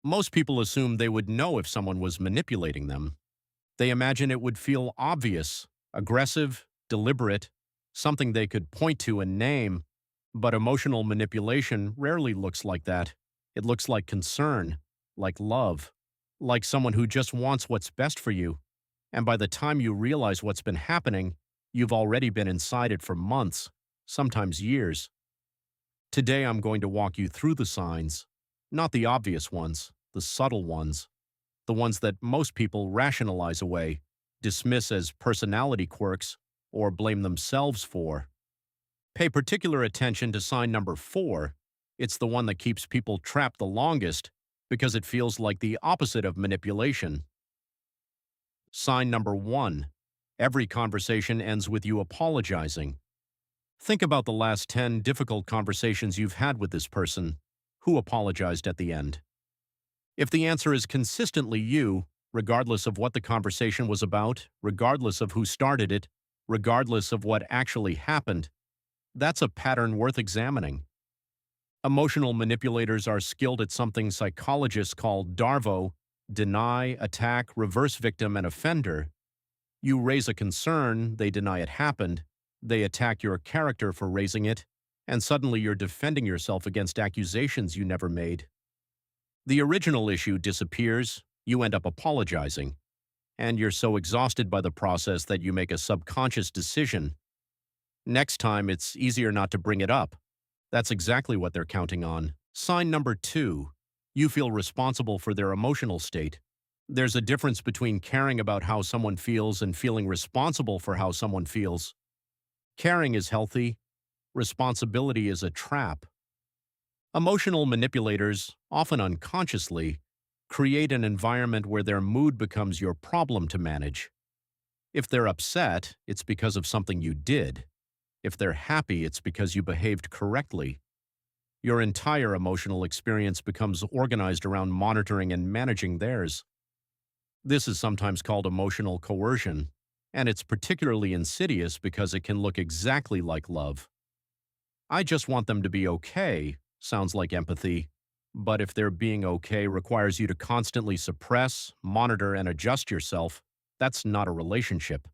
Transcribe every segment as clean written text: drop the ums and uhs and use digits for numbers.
Most people assume they would know if someone was manipulating them. They imagine it would feel obvious, aggressive, deliberate, something they could point to and name. But emotional manipulation rarely looks like that. It looks like concern, like love, like someone who just wants what's best for you. And by the time you realize what's been happening, you've already been inside it for months, sometimes years. Today I'm going to walk you through the signs, not the obvious ones, the subtle ones, the ones that most people rationalize away, dismiss as personality quirks, or blame themselves for. Pay particular attention to sign number 4. It's the one that keeps people trapped the longest because it feels like the opposite of manipulation. Sign number 1. Every conversation ends with you apologizing. Think about the last 10 difficult conversations you've had with this person. Who apologized at the end? If the answer is consistently you, regardless of what the conversation was about, regardless of who started it, regardless of what actually happened, that's a pattern worth examining. Emotional manipulators are skilled at something psychologists call DARVO, deny, attack, reverse victim, and offender. You raise a concern, they deny it happened, they attack your character for raising it, and suddenly you're defending yourself against accusations you never made. The original issue disappears, you end up apologizing, and you're so exhausted by the process that you make a subconscious decision. Next time, it's easier not to bring it up. That's exactly what they're counting on. Sign number 2. You feel responsible for their emotional state. There's a difference between caring about how someone feels and feeling responsible for how someone feels. Caring is healthy. Responsibility is a trap. Emotional manipulators, often unconsciously, create an environment where their mood becomes your problem to manage. If they're upset, it's because of something you did. If they're happy, it's because you behaved correctly. Your entire emotional experience becomes organized around monitoring and managing theirs. This is sometimes called emotional coercion, and it's particularly insidious because it can look exactly like love. I just want them to be okay sounds like empathy, but if their being okay requires you to constantly suppress, monitor, and adjust yourself, that's not a relationship.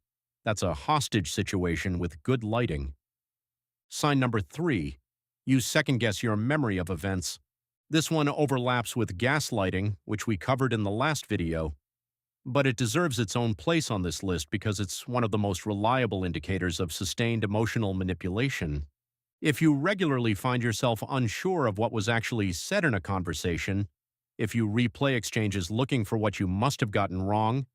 That's a hostage situation with good lighting. Sign number 3. You second-guess your memory of events. This one overlaps with gaslighting, which we covered in the last video, but it deserves its own place on this list because it's one of the most reliable indicators of sustained emotional manipulation. If you regularly find yourself unsure of what was actually said in a conversation, if you replay exchanges looking for what you must have gotten wrong,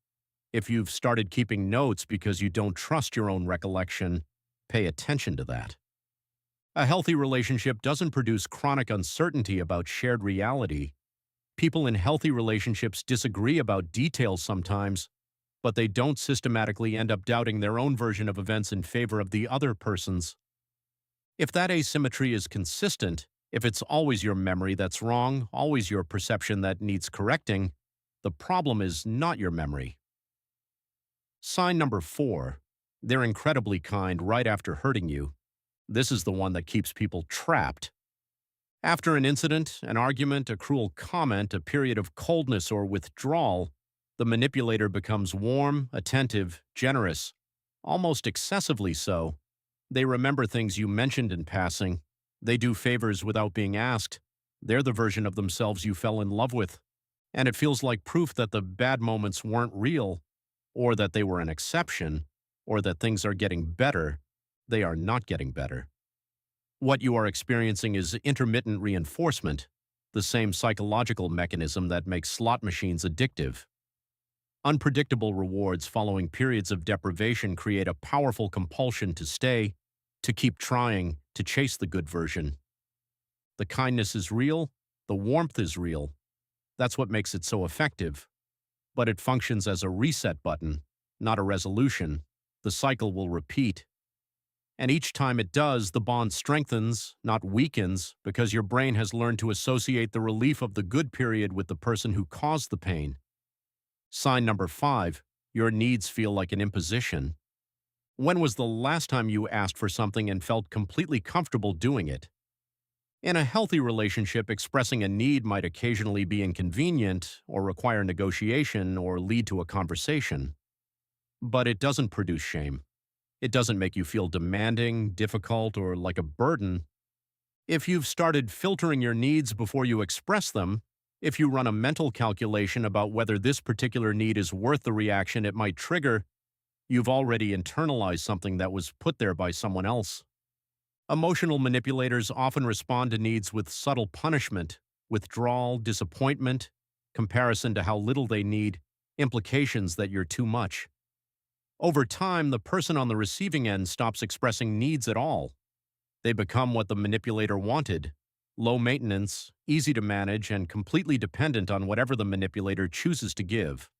if you've started keeping notes because you don't trust your own recollection, pay attention to that. A healthy relationship doesn't produce chronic uncertainty about shared reality. People in healthy relationships disagree about details sometimes, but they don't systematically end up doubting their own version of events in favor of the other person's. If that asymmetry is consistent, if it's always your memory that's wrong, always your perception that needs correcting, the problem is not your memory. Sign number 4. They're incredibly kind right after hurting you. This is the one that keeps people trapped. After an incident, an argument, a cruel comment, a period of coldness or withdrawal, the manipulator becomes warm, attentive, generous, almost excessively so. They remember things you mentioned in passing. They do favors without being asked. They're the version of themselves you fell in love with. And it feels like proof that the bad moments weren't real, or that they were an exception, or that things are getting better. They are not getting better. What you are experiencing is intermittent reinforcement, the same psychological mechanism that makes slot machines addictive. Unpredictable rewards following periods of deprivation create a powerful compulsion to stay, to keep trying, to chase the good version. The kindness is real, the warmth is real. That's what makes it so effective. But it functions as a reset button, not a resolution. The cycle will repeat. And each time it does, the bond strengthens, not weakens, because your brain has learned to associate the relief of the good period with the person who caused the pain. Sign number 5. Your needs feel like an imposition. When was the last time you asked for something and felt completely comfortable doing it? In a healthy relationship, expressing a need might occasionally be inconvenient or require negotiation or lead to a conversation. But it doesn't produce shame. It doesn't make you feel demanding, difficult, or like a burden. If you've started filtering your needs before you express them, if you run a mental calculation about whether this particular need is worth the reaction it might trigger, you've already internalized something that was put there by someone else. Emotional manipulators often respond to needs with subtle punishment, withdrawal, disappointment, comparison to how little they need, implications that you're too much. Over time, the person on the receiving end stops expressing needs at all. They become what the manipulator wanted: low maintenance, easy to manage, and completely dependent on whatever the manipulator chooses to give.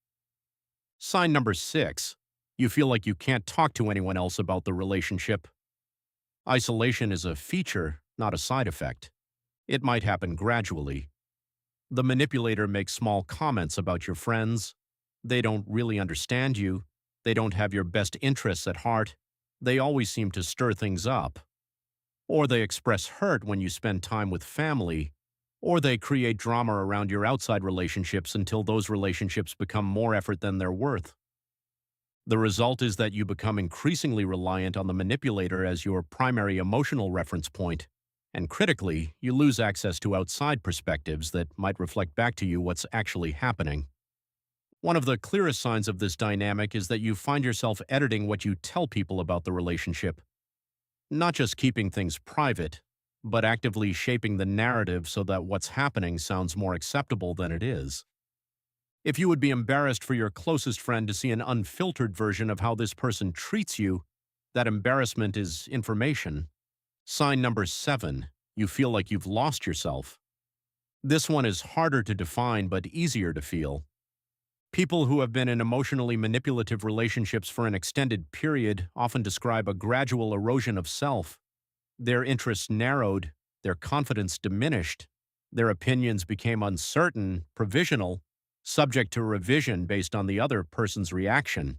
Sign number 6. You feel like you can't talk to anyone else about the relationship. Isolation is a feature, not a side effect. It might happen gradually. The manipulator makes small comments about your friends. They don't really understand you. They don't have your best interests at heart. They always seem to stir things up. Or they express hurt when you spend time with family. Or they create drama around your outside relationships until those relationships become more effort than they're worth. The result is that you become increasingly reliant on the manipulator as your primary emotional reference point, and critically, you lose access to outside perspectives that might reflect back to you what's actually happening. One of the clearest signs of this dynamic is that you find yourself editing what you tell people about the relationship, not just keeping things private, but actively shaping the narrative so that what's happening sounds more acceptable than it is. If you would be embarrassed for your closest friend to see an unfiltered version of how this person treats you, that embarrassment is information. Sign number 7. You feel like you've lost yourself. This one is harder to define but easier to feel. People who have been in emotionally manipulative relationships for an extended period often describe a gradual erosion of self. Their interests narrowed, their confidence diminished, their opinions became uncertain, provisional, subject to revision based on the other person's reaction.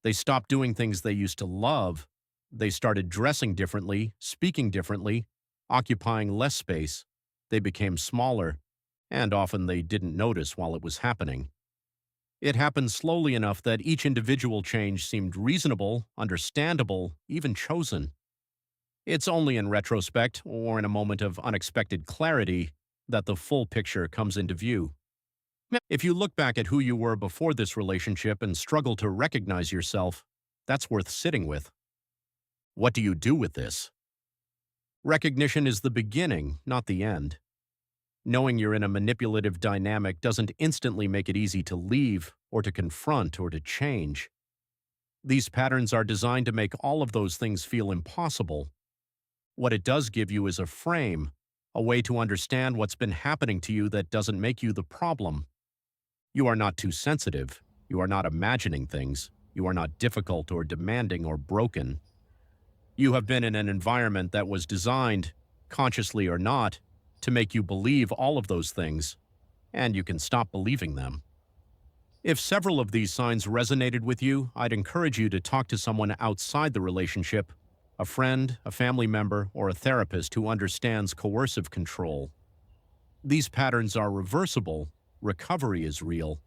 They stopped doing things they used to love. They started dressing differently, speaking differently, occupying less space. They became smaller, and often they didn't notice while it was happening. It happened slowly enough that each individual change seemed reasonable, understandable, even chosen. It's only in retrospect, or in a moment of unexpected clarity, that the full picture comes into view. If you look back at who you were before this relationship and struggle to recognize yourself, that's worth sitting with. What do you do with this? Recognition is the beginning, not the end. Knowing you're in a manipulative dynamic doesn't instantly make it easy to leave, or to confront, or to change. These patterns are designed to make all of those things feel impossible. What it does give you is a frame, a way to understand what's been happening to you that doesn't make you the problem. You are not too sensitive. You are not imagining things. You are not difficult or demanding or broken. You have been in an environment that was designed, consciously or not, to make you believe all of those things, and you can stop believing them. If several of these signs resonated with you, I'd encourage you to talk to someone outside the relationship, a friend, a family member, or a therapist who understands coercive control. These patterns are reversible, recovery is real,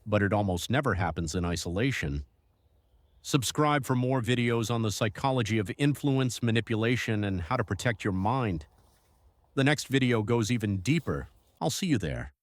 but it almost never happens in isolation. Subscribe for more videos on the psychology of influence, manipulation, and how to protect your mind. The next video goes even deeper. I'll see you there.